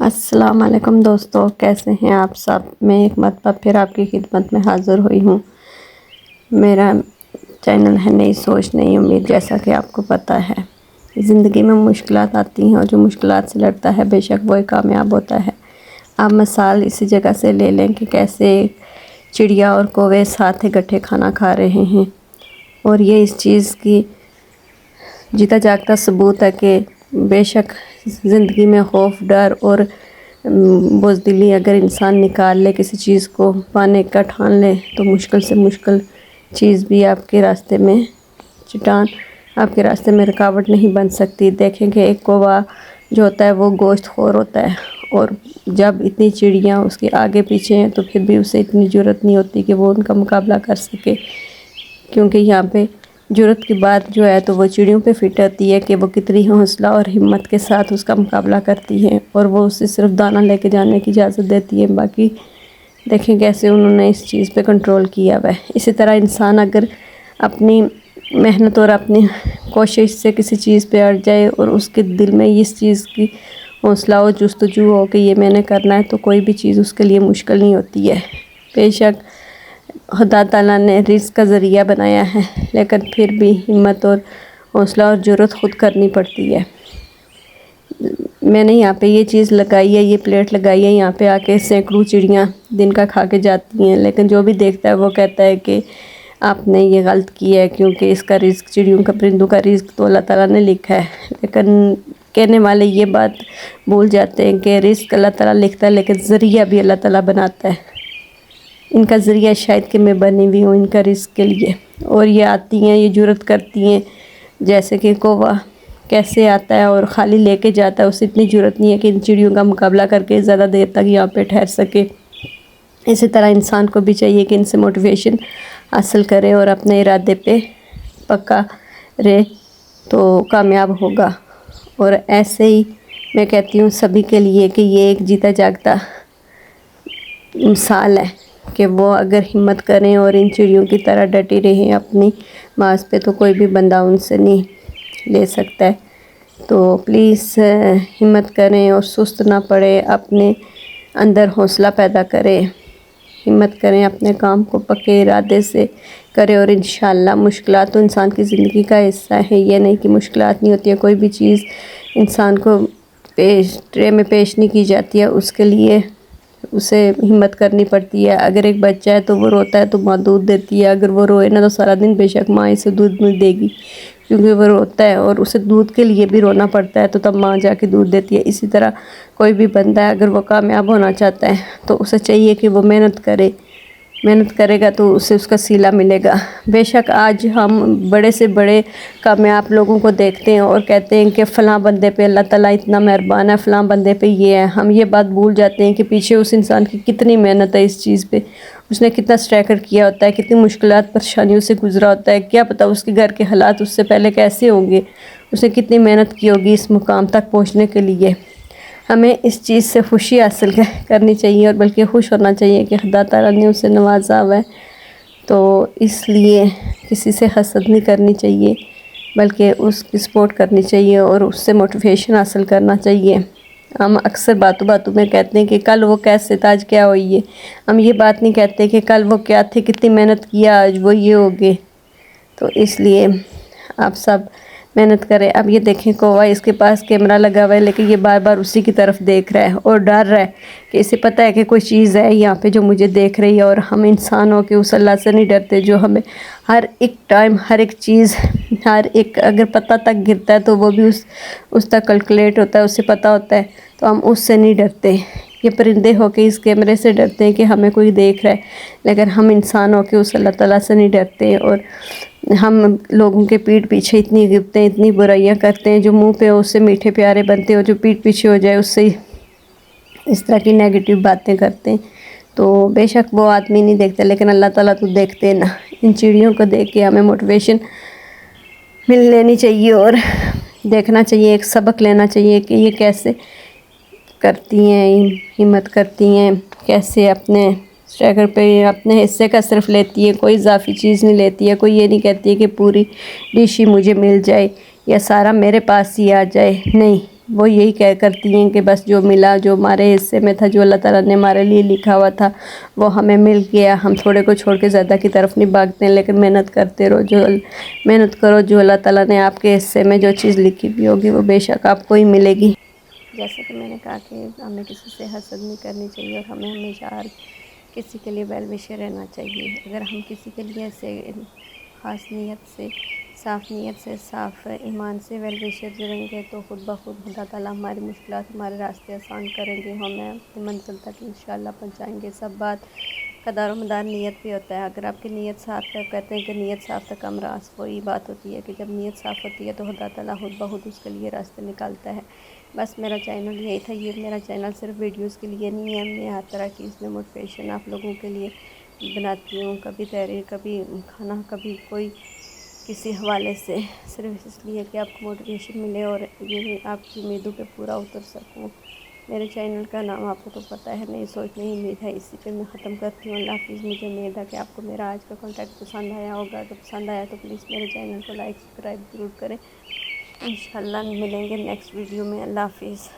السلام علیکم دوستو، کیسے ہیں آپ سب؟ میں ایک مرتبہ پھر آپ کی خدمت میں حاضر ہوئی ہوں۔ میرا چینل ہے نئی سوچ نئی امید۔ جیسا کہ آپ کو پتہ ہے، زندگی میں مشکلات آتی ہیں اور جو مشکلات سے لڑتا ہے بے شک وہی کامیاب ہوتا ہے۔ آپ مثال اسی جگہ سے لے لیں کہ کیسے چڑیا اور کوے ساتھ اکٹھے کھانا کھا رہے ہیں، اور یہ اس چیز کی جیتا جاگتا ثبوت ہے کہ بے شک زندگی میں خوف، ڈر اور بزدلی اگر انسان نکال لے، کسی چیز کو پانے کا ٹھان لے، تو مشکل سے مشکل چیز بھی آپ کے راستے میں چٹان آپ کے راستے میں رکاوٹ نہیں بن سکتی۔ دیکھیں کہ ایک کووا جو ہوتا ہے وہ گوشت خور ہوتا ہے، اور جب اتنی چڑیاں اس کے آگے پیچھے ہیں تو پھر بھی اسے اتنی جرأت نہیں ہوتی کہ وہ ان کا مقابلہ کر سکے، کیونکہ یہاں پہ جرأت کی بات جو ہے تو وہ چڑیوں پہ فٹ ہوتی ہے کہ وہ کتنی حوصلہ اور ہمت کے ساتھ اس کا مقابلہ کرتی ہیں، اور وہ اسے صرف دانہ لے کے جانے کی اجازت دیتی ہے۔ باقی دیکھیں کیسے انہوں نے اس چیز پہ کنٹرول کیا ہوا ہے۔ اسی طرح انسان اگر اپنی محنت اور اپنی کوشش سے کسی چیز پہ اڑ جائے اور اس کے دل میں اس چیز کی حوصلہ اور جستجو ہو کہ یہ میں نے کرنا ہے، تو کوئی بھی چیز اس کے لیے مشکل نہیں ہوتی ہے۔ بے شک خدا تعالیٰ نے رزق کا ذریعہ بنایا ہے، لیکن پھر بھی ہمت اور حوصلہ اور جرأت خود کرنی پڑتی ہے۔ میں نے یہاں پہ یہ چیز لگائی ہے، یہ پلیٹ لگائی ہے، یہاں پہ آ کے سینکڑوں چڑیاں دن کا کھا کے جاتی ہیں، لیکن جو بھی دیکھتا ہے وہ کہتا ہے کہ آپ نے یہ غلط کیا ہے، کیونکہ اس کا رزق، چڑیوں کا، پرندوں کا رزق تو اللہ تعالیٰ نے لکھا ہے۔ لیکن کہنے والے یہ بات بھول جاتے ہیں کہ رزق اللہ تعالیٰ لکھتا ہے، لیکن ذریعہ بھی اللہ تعالیٰ بناتا ہے۔ ان کا ذریعہ شاید کہ میں بنی ہوئی ہوں ان کا رزق کے لیے، اور یہ آتی ہیں، یہ جرأت کرتی ہیں۔ جیسے کہ کووا کیسے آتا ہے اور خالی لے کے جاتا ہے، اسے اتنی جرأت نہیں ہے کہ ان چڑیوں کا مقابلہ کر کے زیادہ دیر تک یہاں پہ ٹھہر سکے۔ اسی طرح انسان کو بھی چاہیے کہ ان سے موٹیویشن حاصل کرے اور اپنے ارادے پہ پکا رہے تو کامیاب ہوگا۔ اور ایسے ہی میں کہتی ہوں سبھی کے لیے کہ یہ ایک جیتا جاگتا مثال ہے کہ وہ اگر ہمت کریں اور ان چڑیوں کی طرح ڈٹی رہیں اپنی باز پہ، تو کوئی بھی بندہ ان سے نہیں لے سکتا ہے۔ تو پلیز ہمت کریں اور سست نہ پڑے، اپنے اندر حوصلہ پیدا کریں، ہمت کریں، اپنے کام کو پکے ارادے سے کریں، اور انشاءاللہ مشکلات تو انسان کی زندگی کا حصہ ہے۔ یہ نہیں کہ مشکلات نہیں ہوتی ہے، کوئی بھی چیز انسان کو ٹرے میں پیش نہیں کی جاتی ہے، اس کے لیے اسے ہمت کرنی پڑتی ہے۔ اگر ایک بچہ ہے تو وہ روتا ہے تو ماں دودھ دیتی ہے، اگر وہ روئے نا تو سارا دن بے شک ماں اسے دودھ نہیں دے گی، کیونکہ وہ روتا ہے اور اسے دودھ کے لیے بھی رونا پڑتا ہے، تو تب ماں جا کے دودھ دیتی ہے۔ اسی طرح کوئی بھی بندہ ہے اگر وہ کامیاب ہونا چاہتا ہے تو اسے چاہیے کہ وہ محنت کرے گا تو اسے اس کا صلہ ملے گا۔ بے شک آج ہم بڑے سے بڑے کامیاب لوگوں کو دیکھتے ہیں اور کہتے ہیں کہ فلاں بندے پہ اللہ تعالیٰ اتنا مہربان ہے، فلاں بندے پہ یہ ہے۔ ہم یہ بات بھول جاتے ہیں کہ پیچھے اس انسان کی کتنی محنت ہے اس چیز پہ، اس نے کتنا اسٹرگل کیا ہوتا ہے، کتنی مشکلات پریشانیوں سے گزرا ہوتا ہے، کیا پتہ اس کے گھر کے حالات اس سے پہلے کیسے ہوں گے، اس نے کتنی محنت کی ہوگی اس مقام تک پہنچنے کے لیے۔ ہمیں اس چیز سے خوشی حاصل کرنی چاہیے، اور بلکہ خوش ہونا چاہیے کہ خدا تعالیٰ نے اسے نوازا ہوا ہے، تو اس لیے کسی سے حسد نہیں کرنی چاہیے، بلکہ اس کی سپورٹ کرنی چاہیے اور اس سے موٹیویشن حاصل کرنا چاہیے۔ ہم اکثر باتوں باتوں میں کہتے ہیں کہ کل وہ کیسے تھا آج کیا ہوئی ہے، ہم یہ بات نہیں کہتے کہ کل وہ کیا تھے، کتنی محنت کیا آج وہ یہ ہو گئے۔ تو اس لیے آپ سب محنت کریں۔ اب یہ دیکھیں کووا، اس کے پاس کیمرہ لگا ہوا ہے، لیکن یہ بار بار اسی کی طرف دیکھ رہا ہے اور ڈر رہا ہے کہ اسے پتہ ہے کہ کوئی چیز ہے یہاں پہ جو مجھے دیکھ رہی ہے، اور ہم انسان ہو کے اس اللہ سے نہیں ڈرتے جو ہمیں ہر ایک ٹائم، ہر ایک چیز، ہر ایک اگر پتہ تک گرتا ہے تو وہ بھی اس تک کیلکولیٹ ہوتا ہے، اسے پتہ ہوتا ہے، تو ہم اس سے نہیں ڈرتے۔ یہ پرندے ہو کے اس کیمرے سے ڈرتے ہیں کہ ہمیں کوئی دیکھ رہا ہے، لیکن ہم انسان ہو کے اس اللہ تعالیٰ سے نہیں ڈرتے، اور ہم لوگوں کے پیٹھ پیچھے اتنی غیبتیں، اتنی برائیاں کرتے ہیں، جو منہ پہ اس سے میٹھے پیارے بنتے ہیں، اور جو پیٹھ پیچھے ہو جائے اس سے اس طرح کی نیگیٹو باتیں کرتے ہیں۔ تو بے شک وہ آدمی نہیں دیکھتا، لیکن اللہ تعالیٰ تو دیکھتے ہیں نا۔ ان چڑیوں کو دیکھ کے ہمیں موٹیویشن مل لینی چاہیے اور دیکھنا چاہیے، ایک سبق لینا چاہیے کہ یہ کیسے کرتی ہیں، ہمت کرتی ہیں، کیسے اپنے اسٹرگل پہ اپنے حصے کا صرف لیتی ہے، کوئی اضافی چیز نہیں لیتی ہے، کوئی یہ نہیں کہتی ہے کہ پوری ڈش ہی مجھے مل جائے یا سارا میرے پاس ہی آ جائے، نہیں، وہ یہی کہہ کرتی ہیں کہ بس جو ملا، جو ہمارے حصے میں تھا، جو اللہ تعالیٰ نے ہمارے لیے لکھا ہوا تھا وہ ہمیں مل گیا، ہم تھوڑے کو چھوڑ کے زیادہ کی طرف نہیں بھاگتے ہیں، لیکن محنت کرتے رہو، محنت کرو، جو اللہ تعالیٰ نے آپ کے حصے میں جو چیز لکھی بھی ہوگی وہ بے شک آپ کو ہی ملے گی۔ جیسا کہ میں نے کہا کہ ہمیں کسی سے حسد نہیں کرنی چاہیے، اور ہمیں ہمیشہ ہر کسی کے لیے ویل وشر رہنا چاہیے۔ اگر ہم کسی کے لیے ایسے خاص نیت سے، صاف نیت سے، صاف ایمان سے ویل وشر رہیں گے تو خود بخود اللہ تعالیٰ ہماری مشکلات، ہمارے راستے آسان کریں گے، ہمیں اپنی منزل تک انشاءاللہ پہنچائیں گے۔ سب بات کا دار و مدار نیت پہ ہوتا ہے۔ اگر آپ کی نیت صاف ہے، کہتے ہیں کہ نیت صاف تک امراض، وہی بات ہوتی ہے کہ جب نیت صاف ہوتی ہے تو اللہ تعالیٰ خود بخود اس کے لیے راستے نکالتا ہے۔ بس میرا چینل یہی تھا، یہ میرا چینل صرف ویڈیوز کے لیے نہیں ہے، میں ہر طرح کی اس میں موٹیویشن آپ لوگوں کے لیے بناتی ہوں، کبھی تحریر، کبھی کھانا، کبھی کوئی کسی حوالے سے، صرف اس لیے کہ آپ کو موٹیویشن ملے اور یہ آپ کی امیدوں پہ پورا اتر سکوں۔ میرے چینل کا نام آپ کو تو پتہ ہے، نہیں سوچ نہیں امید ہے، اسی پہ میں ختم کرتی ہوں۔ اللہ حافظ۔ مجھے امید ہے کہ آپ کو میرا آج کا کانٹیکٹ پسند آیا ہوگا، اگر پسند آیا تو پلیز میرے چینل کو لائک، سبسکرائب ضرور کریں۔ انشاءاللہ ملیں گے نیکسٹ ویڈیو میں۔ اللہ حافظ۔